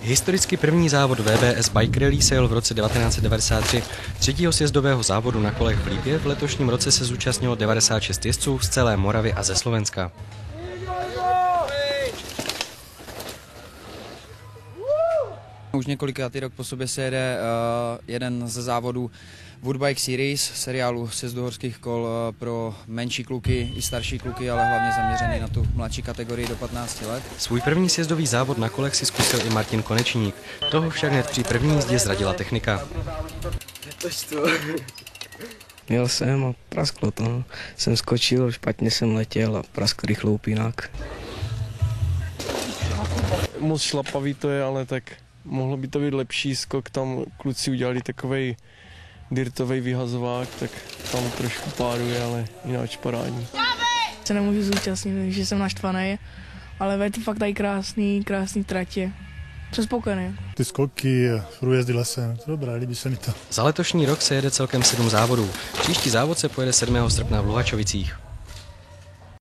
Historicky první závod VBS Bike Rally se jel v roce 1993. Třetího sjezdového závodu na kolech v Lípě v letošním roce se zúčastnilo 96 jezdců z celé Moravy a ze Slovenska. Už několikátý rok po sobě se jede jeden ze závodů Woodbike Series, seriálu sjezdu horských kol pro menší kluky i starší kluky, ale hlavně zaměřený na tu mladší kategorii do 15 let. Svůj první sjezdový závod na kolech si zkusil i Martin Konečník. Toho však hned při první jízdě zradila technika. Měl jsem a prasklo to. Jsem skočil, špatně jsem letěl a praskl rychloupínák. Moc šlapavý to je, ale tak mohlo by to být lepší skok. Tam kluci udělali takovej dirtový vyhazovák, tak tam trošku páduje, ale jinak parádní. Se nemůžu zúčastnit, že jsem naštvaný, ale vety fakt tady krásný tratě. Jsem spokojený. Ty skoky, průjezdy lesem, to dobré, líbí se mi to. Za letošní rok se jede celkem 7 závodů. Příští závod se pojede 7. srpna v Luhačovicích.